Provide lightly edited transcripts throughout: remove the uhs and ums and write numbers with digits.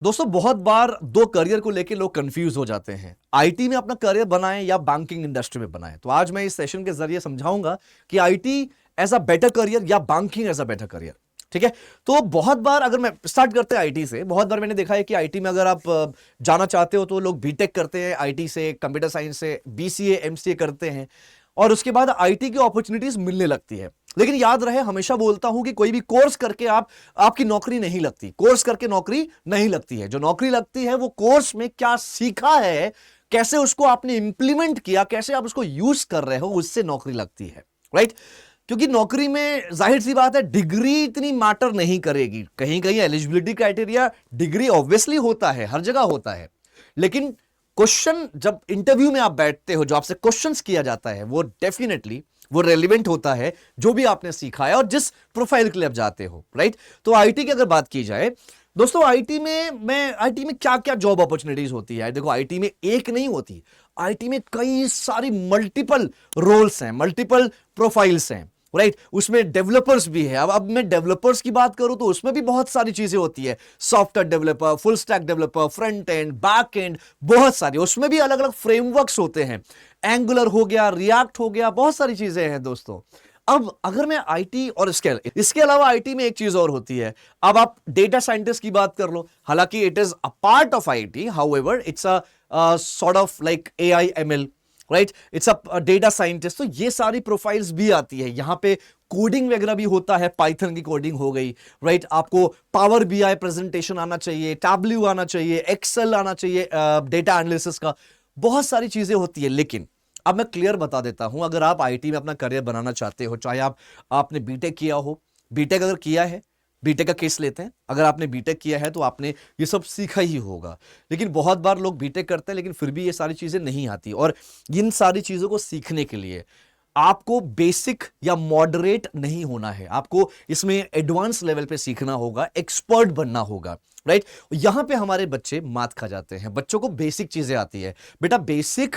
दोस्तों बहुत बार दो करियर को लेके लोग कंफ्यूज हो जाते हैं। आईटी में अपना करियर बनाएं या बैंकिंग इंडस्ट्री में बनाएं। तो आज मैं इस सेशन के जरिए समझाऊंगा कि IT as a better career या banking as a better career. ठीक है, तो बहुत बार अगर मैं स्टार्ट करते हैं आईटी से, बहुत बार मैंने देखा है कि आईटी में अगर आप जाना चाहते हो तो लोग बीटेक करते हैं, आईटी से, कंप्यूटर साइंस से, बीसीए एमसीए करते हैं और उसके बाद आईटी की अपॉर्चुनिटीज मिलने लगती है। लेकिन याद रहे, हमेशा बोलता हूं कि कोई भी कोर्स करके आपकी नौकरी नहीं लगती। कोर्स करके नौकरी नहीं लगती है। जो नौकरी लगती है वो कोर्स में क्या सीखा है, कैसे उसको आपने इंप्लीमेंट किया, कैसे आप उसको यूज कर रहे हो, उससे नौकरी लगती है। राइट? क्योंकि नौकरी में जाहिर सी बात है डिग्री इतनी मैटर नहीं करेगी। कहीं कहीं एलिजिबिलिटी क्राइटेरिया डिग्री ऑब्वियसली होता है, हर जगह होता है, लेकिन क्वेश्चन जब इंटरव्यू में आप बैठते हो, जो आपसे क्वेश्चंस किया जाता है वो डेफिनेटली वो रेलिवेंट होता है जो भी आपने सीखा है और जिस प्रोफाइल के लिए आप जाते हो। राइट? तो आईटी की अगर बात की जाए दोस्तों, आईटी में क्या क्या जॉब अपॉर्चुनिटीज होती है। देखो, आईटी में एक नहीं होती, आईटी में कई सारी मल्टीपल रोल्स हैं, मल्टीपल प्रोफाइल्स हैं। राइट? उसमें डेवलपर्स भी है। अब मैं डेवलपर्स की बात करूं तो उसमें भी बहुत सारी चीजें होती है। Software developer, full stack developer, front end, back and, बहुत सारी। उसमें भी अलग अलग फ्रेमवर्क्स होते हैं। एंगुलर हो गया, रिएक्ट हो गया, बहुत सारी चीजें हैं दोस्तों। अब अगर मैं आईटी और इसके अलावा आईटी में एक चीज और होती है। अब आप डेटा साइंटिस्ट की बात कर लो, हालांकि it is a part of IT, however it's a sort of like AI ML. Right? It's a data scientist. तो ये सारी प्रोफाइल्स भी आती है। यहां पे कोडिंग वगैरह भी होता है, पाइथन की कोडिंग हो गई। राइट? आपको पावर बीआई प्रेजेंटेशन आना चाहिए, टैब्ल्यू आना चाहिए, एक्सेल आना चाहिए, डेटा एनालिसिस का, बहुत सारी चीजें होती है। लेकिन अब मैं क्लियर बता देता हूं, अगर आप आईटी में अपना करियर बनाना चाहते हो, चाहे आपने बीटेक किया हो, बीटेक अगर किया है, बीटेक का केस लेते हैं, अगर आपने बीटेक किया है तो आपने ये सब सीखा ही होगा। लेकिन बहुत बार लोग बीटेक करते हैं लेकिन फिर भी ये सारी चीजें नहीं आती। और इन सारी चीजों को सीखने के लिए आपको बेसिक या मॉडरेट नहीं होना है, आपको इसमें एडवांस लेवल पे सीखना होगा, एक्सपर्ट बनना होगा। राइट? यहां पे हमारे बच्चे मात खा जाते हैं। बच्चों को बेसिक चीजें आती है। बेटा, बेसिक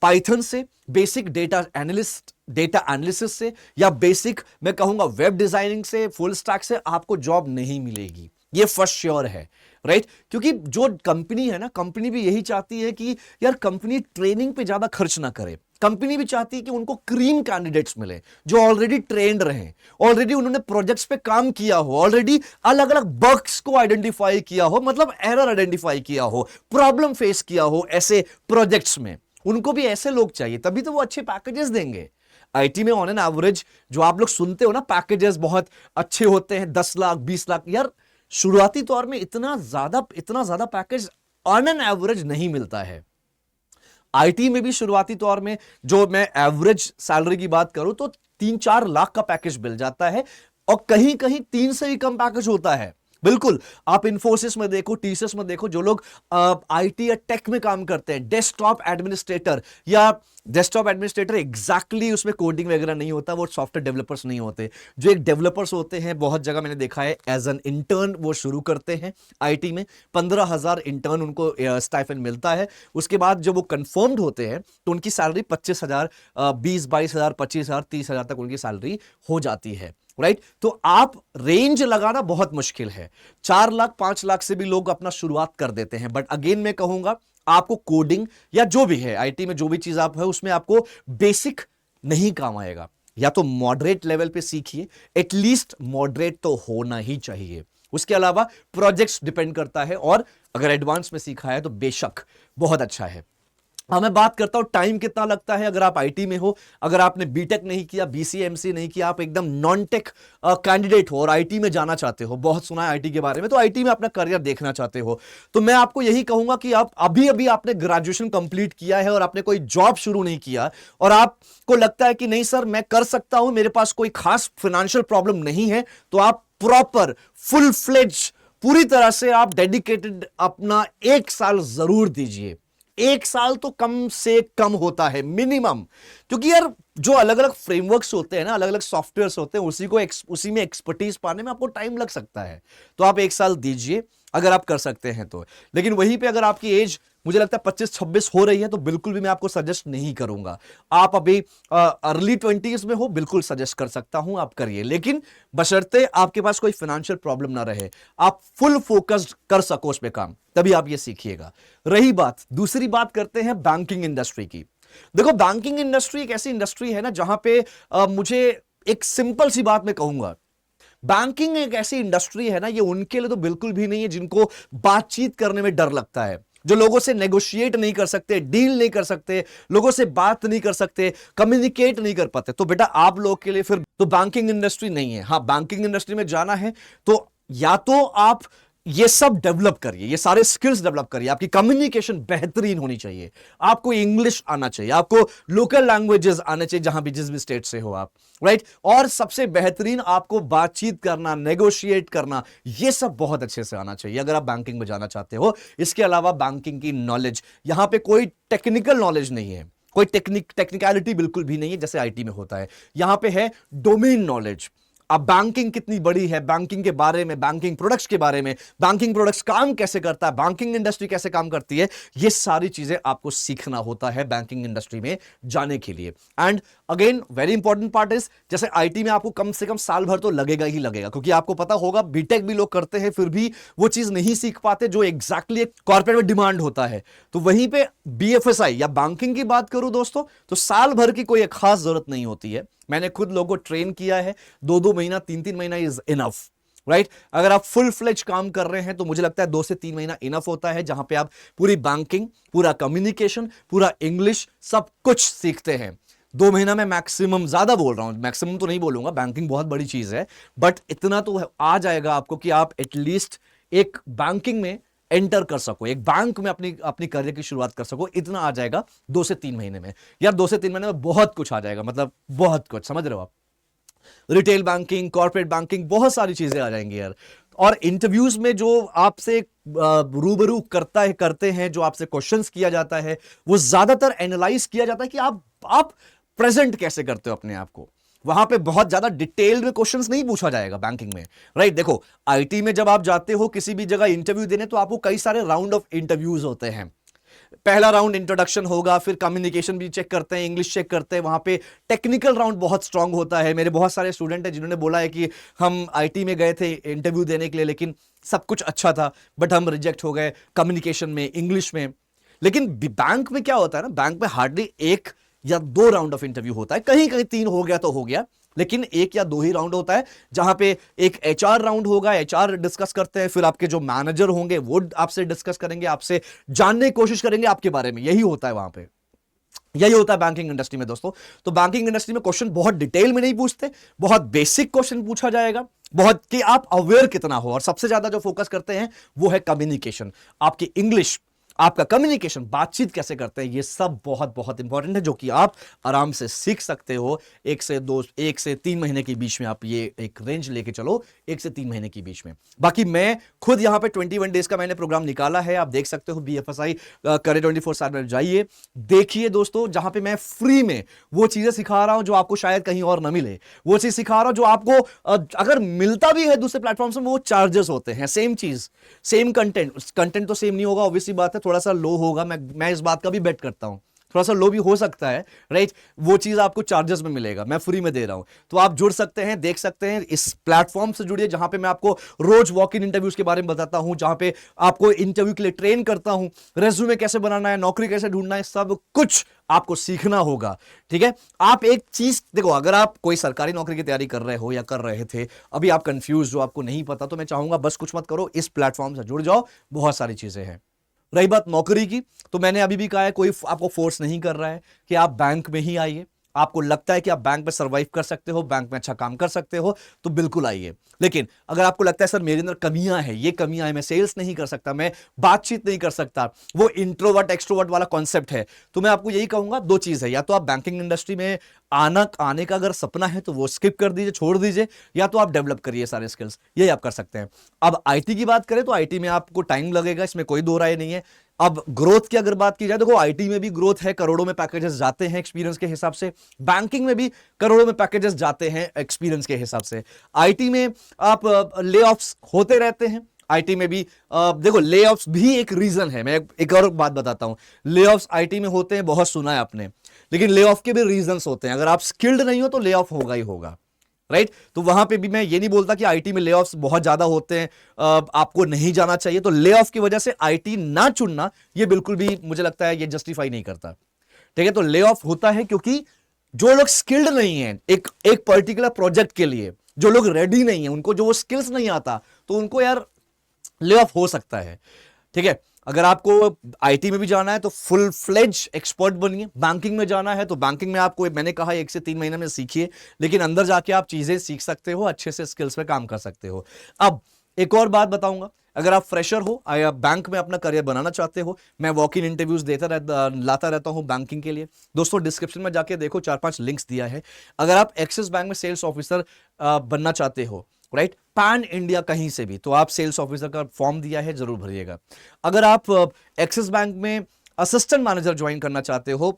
पाइथन से, बेसिक डेटा एनालिसिस से, या बेसिक मैं कहूंगा वेब डिजाइनिंग से, फुल स्टैक से आपको जॉब नहीं मिलेगी, ये फर्स्ट श्योर है। राइट? क्योंकि जो कंपनी है ना, कंपनी भी यही चाहती है कि यार कंपनी ट्रेनिंग पे ज्यादा खर्च ना करे। कंपनी भी चाहती है कि उनको क्रीम कैंडिडेट्स मिले जो ऑलरेडी ट्रेंड रहे, ऑलरेडी उन्होंने प्रोजेक्ट्स पे काम किया हो, ऑलरेडी अलग अलग बग्स को आइडेंटिफाई किया हो, मतलब एरर आइडेंटिफाई किया हो, प्रॉब्लम फेस किया हो ऐसे प्रोजेक्ट्स में। उनको भी ऐसे लोग चाहिए, तभी तो वो अच्छे पैकेजेस देंगे। आईटी में ऑन एन एवरेज जो आप लोग सुनते हो ना, पैकेजेस बहुत अच्छे होते हैं, 10 लाख 20 लाख। यार शुरुआती तौर में इतना ज्यादा पैकेज ऑन एन एवरेज नहीं मिलता है। आईटी में भी शुरुआती तौर में जो मैं एवरेज सैलरी की बात करूं तो 3-4 लाख का पैकेज मिल जाता है, और कहीं कहीं 3 से भी कम पैकेज होता है। बिल्कुल, आप इन्फोसिस में देखो, टीसीएस में देखो, जो लोग आईटी या टेक में काम करते हैं, डेस्कटॉप एडमिनिस्ट्रेटर एग्जैक्टली उसमें कोडिंग वगैरह नहीं होता, वो सॉफ्टवेयर डेवलपर्स नहीं होते। जो एक डेवलपर्स होते हैं, बहुत जगह मैंने देखा है एज एन इंटर्न वो शुरू करते हैं आईटी में, 15,000 इंटर्न उनको स्टाइपेंड मिलता है। उसके बाद जब वो कंफर्म्ड होते हैं तो उनकी सैलरी 25,000, 20-22,000, 25,000, 30,000 तक उनकी सैलरी हो जाती है। राइट? तो आप रेंज लगाना बहुत मुश्किल है। 4 लाख 5 लाख से भी लोग अपना शुरुआत कर देते हैं। बट अगेन मैं कहूंगा, आपको कोडिंग या जो भी है आईटी में, जो भी चीज आप है उसमें आपको बेसिक नहीं काम आएगा। या तो मॉडरेट लेवल पे सीखिए, एटलीस्ट मॉडरेट तो होना ही चाहिए। उसके अलावा प्रोजेक्ट्स डिपेंड करता है, और अगर एडवांस में सीखा है तो बेशक बहुत अच्छा है। मैं बात करता हूं टाइम कितना लगता है। अगर आप आईटी में हो, अगर आपने बीटेक नहीं किया, बीसीए एमसीए नहीं किया, आप एकदम नॉन टेक कैंडिडेट हो और आईटी में जाना चाहते हो, बहुत सुना है आईटी के बारे में, तो आईटी में अपना करियर देखना चाहते हो, तो मैं आपको यही कहूंगा कि आप अभी अभी आपने ग्रेजुएशन कंप्लीट किया है और आपने कोई जॉब शुरू नहीं किया, और आपको लगता है कि नहीं सर मैं कर सकता हूं, मेरे पास कोई खास फाइनेंशियल प्रॉब्लम नहीं है, तो आप प्रॉपर फुल फ्लेज पूरी तरह से आप डेडिकेटेड अपना 1 साल जरूर दीजिए। 1 साल तो कम से कम होता है मिनिमम, क्योंकि यार जो अलग अलग फ्रेमवर्क्स होते हैं ना, अलग अलग सॉफ्टवेयर्स होते हैं, उसी में एक्सपर्टीज पाने में आपको टाइम लग सकता है। तो आप 1 साल दीजिए अगर आप कर सकते हैं तो। लेकिन वहीं पे अगर आपकी एज मुझे लगता है 25-26 हो रही है, तो बिल्कुल भी मैं आपको सजेस्ट नहीं करूंगा। आप अभी अर्ली 20s में हो, बिल्कुल सजेस्ट कर सकता हूं, आप करिए, लेकिन बशर्ते आपके पास कोई फाइनेंशियल प्रॉब्लम ना रहे, आप फुल फोकस्ड कर सको उस पे काम, तभी आप ये सीखिएगा। रही बात, दूसरी बात करते हैं बैंकिंग इंडस्ट्री की। देखो, बैंकिंग इंडस्ट्री एक ऐसी इंडस्ट्री है ना जहां पे मुझे एक सिंपल सी बात मैं कहूंगा, बैंकिंग एक ऐसी इंडस्ट्री है ना, ये उनके लिए तो बिल्कुल भी नहीं है जिनको बातचीत करने में डर लगता है, जो लोगों से नेगोशिएट नहीं कर सकते, डील नहीं कर सकते, लोगों से बात नहीं कर सकते, कम्युनिकेट नहीं कर पाते, तो बेटा आप लोग के लिए फिर तो बैंकिंग इंडस्ट्री नहीं है। हाँ, बैंकिंग इंडस्ट्री में जाना है तो या तो आप ये सब डेवलप करिए, ये सारे स्किल्स डेवलप करिए, आपकी कम्युनिकेशन बेहतरीन होनी चाहिए, आपको इंग्लिश आना चाहिए, आपको लोकल लैंग्वेजेस आने चाहिए जहां भी जिस भी स्टेट से हो आप, राइट। और सबसे बेहतरीन आपको बातचीत करना, नेगोशिएट करना, ये सब बहुत अच्छे से आना चाहिए अगर आप बैंकिंग में जाना चाहते हो। इसके अलावा बैंकिंग की नॉलेज, यहां पे कोई टेक्निकल नॉलेज नहीं है, कोई टेक्निकलिटी बिल्कुल भी नहीं है जैसे आईटी में होता है। यहां पे है डोमेन नॉलेज। अब बैंकिंग कितनी बड़ी है, बैंकिंग के बारे में, बैंकिंग प्रोडक्ट्स के बारे में, बैंकिंग प्रोडक्ट्स काम कैसे करता है, बैंकिंग इंडस्ट्री कैसे काम करती है, ये सारी चीजें आपको सीखना होता है बैंकिंग इंडस्ट्री में जाने के लिए। And again very important part is, जैसे आईटी में आपको कम से कम साल भर तो लगेगा ही लगेगा, क्योंकि आपको पता होगा बीटेक भी लोग करते हैं फिर भी वो चीज नहीं सीख पाते जो एग्जैक्टली एक कॉर्पोरेट में डिमांड होता है। तो वहीं पे बीएफएसआई या बैंकिंग की बात करूं दोस्तों, तो साल भर की कोई एक खास जरूरत नहीं होती है। मैंने खुद लोगों को ट्रेन किया है, 2-2 महीना, 3-3 महीना इज इनफ, राइट। अगर आप फुल फ्लेज काम कर रहे हैं तो मुझे लगता है 2 से 3 महीना इनफ होता है, जहां पे आप पूरी बैंकिंग, पूरा कम्युनिकेशन, पूरा इंग्लिश, सब कुछ सीखते हैं। 2 महीना में मैक्सिमम, ज्यादा बोल रहा हूं, मैक्सिमम तो नहीं बोलूंगा, बैंकिंग बहुत बड़ी चीज है, बट इतना तो आ जाएगा आपको कि आप एटलीस्ट एक बैंकिंग में एंटर कर सको, एक बैंक में अपनी अपनी करियर की शुरुआत कर सको, इतना आ जाएगा 2 से 3 महीने में। यार 2 से 3 महीने में बहुत कुछ आ जाएगा, मतलब बहुत कुछ, समझ रहे हो आप। रिटेल बैंकिंग, कॉर्पोरेट बैंकिंग, बहुत सारी चीजें आ जाएंगी यार। और इंटरव्यूज में जो आपसे रूबरू करते हैं, जो आपसे क्वेश्चंस किया जाता है, वो ज्यादातर एनालाइज किया जाता है कि आप प्रेजेंट कैसे करते हो अपने आप को। वहां पे बहुत ज्यादा डिटेल में क्वेश्चंस नहीं पूछा जाएगा बैंकिंग में, राइट। देखो, आईटी में जब आप जाते हो किसी भी जगह इंटरव्यू देने, तो आपको कई सारे राउंड ऑफ इंटरव्यूज होते हैं। पहला राउंड इंट्रोडक्शन होगा, फिर कम्युनिकेशन भी चेक करते हैं, इंग्लिश चेक करते हैं, वहां पे टेक्निकल राउंड बहुत स्ट्रांग होता है। मेरे बहुत सारे स्टूडेंट हैं जिन्होंने बोला है कि हम आईटी में गए थे इंटरव्यू देने के लिए, लेकिन सब कुछ अच्छा था बट हम रिजेक्ट हो गए कम्युनिकेशन में, इंग्लिश में। लेकिन बैंक में क्या होता है ना, बैंक में हार्डली 1 या 2 राउंड ऑफ इंटरव्यू होता है, कहीं कहीं 3 हो गया तो हो गया, लेकिन 1 या 2 ही राउंड होता है, जहां पे एक एचआर राउंड होगा, एचआर डिस्कस करते हैं, फिर आपके जो मैनेजर होंगे वो आपसे डिस्कस करेंगे, आपसे जानने की कोशिश करेंगे आपके बारे में। यही होता है वहां पे, यही होता है बैंकिंग इंडस्ट्री में दोस्तों। तो बैंकिंग इंडस्ट्री में क्वेश्चन बहुत डिटेल में नहीं पूछते, बहुत बेसिक क्वेश्चन पूछा जाएगा, बहुत कि आप अवेयर कितना हो। और सबसे ज्यादा जो फोकस करते हैं वो है कम्युनिकेशन, आपकी इंग्लिश, आपका कम्युनिकेशन, बातचीत कैसे करते हैं, ये सब बहुत बहुत इंपॉर्टेंट है, जो कि आप आराम से सीख सकते हो। 1 से 3 महीने के बीच में आप ये एक रेंज लेके चलो, 1 से 3 महीने के बीच में। बाकी मैं खुद यहां पे 21 डेज का मैंने प्रोग्राम निकाला है, आप देख सकते हो, BFSI करे 24/7 में जाइए, देखिए दोस्तों, जहां पे मैं फ्री में वो चीजें सिखा रहा हूं जो आपको शायद कहीं और ना मिले, वो चीज सिखा रहा हूं जो आपको अगर मिलता भी है दूसरे प्लेटफॉर्म से, वो चार्जेस होते हैं। सेम चीज, सेम कंटेंट तो सेम नहीं होगा, ऑब्वियसली बात है, थोड़ा सा लो होगा, मैं इस बात का भी बेट करता हूं, थोड़ा सा लो भी हो सकता है, राइट। वो चीज आपको चार्जेस में मिलेगा, मैं फ्री में दे रहा हूं, तो आप जुड़ सकते हैं, देख सकते हैं, इस प्लेटफॉर्म से जुड़िए जहां पे मैं आपको रोज वॉक इन इंटरव्यूज के बारे में बताता हूं, जहां पे आपको इंटरव्यू के लिए ट्रेन करता हूं, रेज्यूमे कैसे बनाना है, नौकरी कैसे ढूंढना है, सब कुछ आपको सीखना होगा, ठीक है। आप एक चीज देखो, अगर आप कोई सरकारी नौकरी की तैयारी कर रहे हो या कर रहे थे, अभी आप कंफ्यूज हो, आपको नहीं पता, तो मैं चाहूंगा बस कुछ मत करो, इस प्लेटफॉर्म से जुड़ जाओ, बहुत सारी चीजें हैं। रही बात नौकरी की, तो मैंने अभी भी कहा है, कोई आपको फोर्स नहीं कर रहा है कि आप बैंक में ही आइए। आपको लगता है कि आप बैंक में सर्वाइव कर सकते हो, बैंक में अच्छा काम कर सकते हो, तो बिल्कुल आइए। लेकिन अगर आपको लगता है सर मेरे अंदर कमियां हैं, ये कमियां हैं, मैं सेल्स नहीं कर सकता, मैं बातचीत नहीं कर सकता, वो इंट्रोवर्ट एक्सट्रोवर्ट वाला कॉन्सेप्ट है, तो मैं आपको यही कहूंगा, 2 चीज है, या तो आप बैंकिंग इंडस्ट्री में आने का अगर सपना है तो वो स्किप कर दीजिए, छोड़ दीजिए, या तो आप डेवलप करिए सारे स्किल्स, यही आप कर सकते हैं। अब आईटी की बात करें तो आईटी में आपको टाइम लगेगा, इसमें कोई दो राय नहीं है। अब ग्रोथ की अगर बात की जाए, देखो आईटी में भी ग्रोथ है, करोड़ों में पैकेजेस जाते हैं एक्सपीरियंस के हिसाब से, बैंकिंग में भी करोड़ों में पैकेजेस जाते हैं एक्सपीरियंस के हिसाब से। आईटी में आप ले ऑफ्स होते रहते हैं, आईटी में भी देखो ले ऑफ्स भी एक रीजन है। मैं एक और बात बताता हूं, ले ऑफ्स आईटी में होते हैं, बहुत सुना है आपने, लेकिन ले ऑफ के भी रीजंस होते हैं। अगर आप स्किल्ड नहीं हो तो ले ऑफ होगा ही होगा, राइट। तो वहां पे भी मैं ये नहीं बोलता कि आईटी में ले ऑफ्स बहुत ज्यादा होते हैं, आपको नहीं जाना चाहिए। तो ले ऑफ की वजह से आईटी ना चुनना ये बिल्कुल भी मुझे लगता है ये जस्टिफाई नहीं करता, ठीक है। तो ले ऑफ होता है क्योंकि जो लोग स्किल्ड नहीं है एक एक पर्टिकुलर प्रोजेक्ट के लिए, जो लोग रेडी नहीं है, उनको जो स्किल्स नहीं आता, तो उनको यार ले ऑफ हो सकता है, ठीक है। अगर आपको आईटी में भी जाना है तो फुल फ्लेज एक्सपर्ट बनिए, बैंकिंग में जाना है तो बैंकिंग में आपको मैंने कहा 1 से 3 महीने में सीखिए, लेकिन अंदर जाके आप चीजें सीख सकते हो, अच्छे से स्किल्स पे काम कर सकते हो। अब एक और बात बताऊंगा, अगर आप फ्रेशर हो या बैंक में अपना करियर बनाना चाहते हो, मैं वॉक इन इंटरव्यूज लाता रहता हूं बैंकिंग के लिए। दोस्तों डिस्क्रिप्शन में जाके देखो, 4-5 लिंक्स दिया है। अगर आप एक्सिस बैंक में सेल्स ऑफिसर बनना चाहते हो, राइट, पैन इंडिया कहीं से भी, तो आप सेल्स ऑफिसर का फॉर्म दिया है, जरूर भरिएगा। अगर आप एक्सिस बैंक में असिस्टेंट मैनेजर ज्वाइन करना चाहते हो,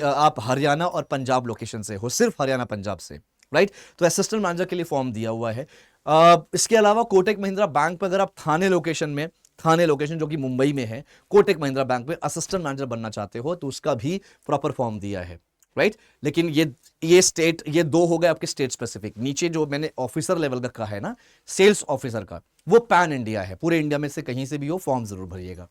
आप हरियाणा और पंजाब लोकेशन से हो, सिर्फ हरियाणा पंजाब से, राइट, तो असिस्टेंट मैनेजर के लिए फॉर्म दिया हुआ है। इसके अलावा कोटक महिंद्रा बैंक पर अगर आप थाने लोकेशन जो कि मुंबई में है, कोटक महिंद्रा बैंक में असिस्टेंट मैनेजर बनना चाहते हो, तो उसका भी प्रॉपर फॉर्म दिया है, राइट। लेकिन ये स्टेट, ये 2 हो गए आपके स्टेट स्पेसिफिक। नीचे जो मैंने ऑफिसर लेवल का कहा है ना, सेल्स ऑफिसर का, वो पैन इंडिया है, पूरे इंडिया में से कहीं से भी हो, फॉर्म जरूर भरिएगा।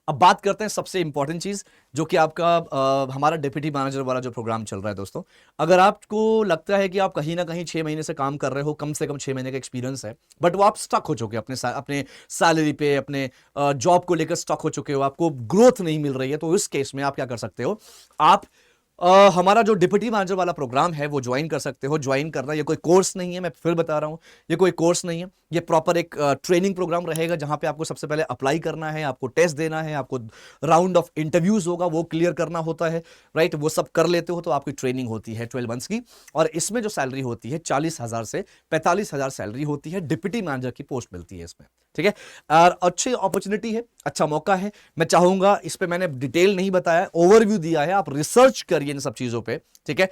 अब बात करते हैं सबसे इंपॉर्टेंट चीज, जो कि आपका हमारा डिप्टी मैनेजर वाला जो प्रोग्राम चल रहा है। दोस्तों अगर आपको लगता है कि आप कहीं ना कहीं 6 महीने से काम कर रहे हो, कम से कम 6 महीने का एक्सपीरियंस है, बट वो आप स्टक हो चुके हो अपने सैलरी पे, अपने जॉब को लेकर स्टक हो चुके हो, आपको ग्रोथ नहीं मिल रही है, तो इस केस में आप क्या कर सकते हो, आप हमारा जो डिप्टी मैनेजर वाला प्रोग्राम है वो ज्वाइन कर सकते हो। ज्वाइन करना ये कोई कोर्स नहीं है, मैं फिर बता रहा हूं, ये कोई कोर्स नहीं है, ये प्रॉपर एक ट्रेनिंग प्रोग्राम रहेगा, जहां पे आपको सबसे पहले अप्लाई करना है, आपको टेस्ट देना है, आपको राउंड ऑफ इंटरव्यूज होगा वो क्लियर करना होता है, राइट। वो सब कर लेते हो तो आपकी ट्रेनिंग होती है 12 मंथ्स की, और इसमें जो सैलरी होती है 40,000 से 45,000 सैलरी होती है, डिप्टी मैनेजर की पोस्ट मिलती है इसमें, ठीक है। और अच्छी अपॉर्चुनिटी है, अच्छा मौका है। मैं चाहूंगा, इस पे मैंने डिटेल नहीं बताया, ओवरव्यू दिया है, आप रिसर्च करिए इन सब चीजों पे, ठीक है।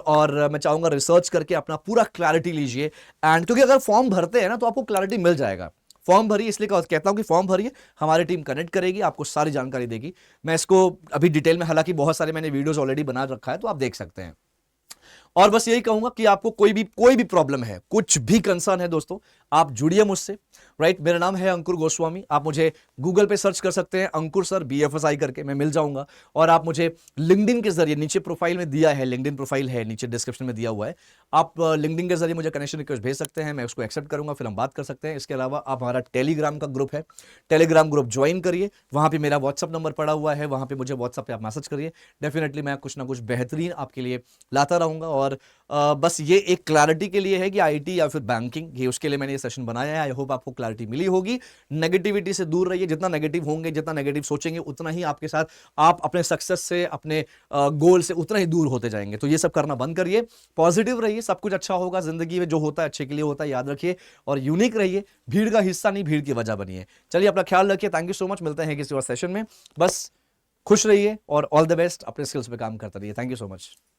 और मैं चाहूंगा रिसर्च करके अपना पूरा क्लैरिटी लीजिए, एंड क्योंकि अगर फॉर्म भरते हैं ना तो आपको क्लैरिटी मिल जाएगा। फॉर्म भरिए, इसलिए कहता हूं कि फॉर्म भरिए, हमारी टीम कनेक्ट करेगी, आपको सारी जानकारी देगी। मैं इसको अभी डिटेल में, हालांकि बहुत सारे मैंने वीडियोस ऑलरेडी बना रखा है, तो आप देख सकते हैं। और बस यही कहूंगा कि आपको कोई भी प्रॉब्लम है, कुछ भी कंसर्न है दोस्तों, आप जुड़िए मुझसे, राइट। मेरा नाम है अंकुर गोस्वामी, आप मुझे गूगल पे सर्च कर सकते हैं, अंकुर सर BFSI करके, मैं मिल जाऊंगा। और आप मुझे लिंक्डइन के जरिए, नीचे प्रोफाइल में दिया है, लिंक्डइन प्रोफाइल है नीचे डिस्क्रिप्शन में दिया हुआ है, आप लिंक्डइन के जरिए मुझे कनेक्शन रिक्वेस्ट भेज सकते हैं, मैं उसको एक्सेप्ट करूंगा, फिर हम बात कर सकते हैं। इसके अलावा आप हमारा टेलीग्राम का ग्रुप है, टेलीग्राम ग्रुप ज्वाइन करिए, वहां पर मेरा व्हाट्सअप नंबर पड़ा हुआ है, वहां पर मुझे व्हाट्सअप पे आप मैसेज करिए, डेफिनेटली मैं कुछ ना कुछ बेहतरीन आपके लिए लाता रहूंगा। और बस ये एक क्लैरिटी के लिए है कि आईटी या फिर बैंकिंग, ये उसके लिए मैंने ये सेशन बनाया है। आई होप आपको क्लैरिटी मिली होगी। नेगेटिविटी से दूर रहिए, जितना नेगेटिव होंगे, जितना नेगेटिव सोचेंगे, उतना ही आपके साथ, आप अपने सक्सेस से, अपने गोल से उतना ही दूर होते जाएंगे। तो ये सब करना बंद करिए, पॉजिटिव रहिए, सब कुछ अच्छा होगा। जिंदगी में जो होता है अच्छे के लिए होता है, याद रखिए, और यूनिक रहिए, भीड़ का हिस्सा नहीं, भीड़ की वजह बनिए। चलिए अपना ख्याल रखिए, थैंक यू सो मच, मिलते हैं किसी और सेशन में। बस खुश रहिए और ऑल द बेस्ट, अपने स्किल्स पे काम करते रहिए। Thank you so much.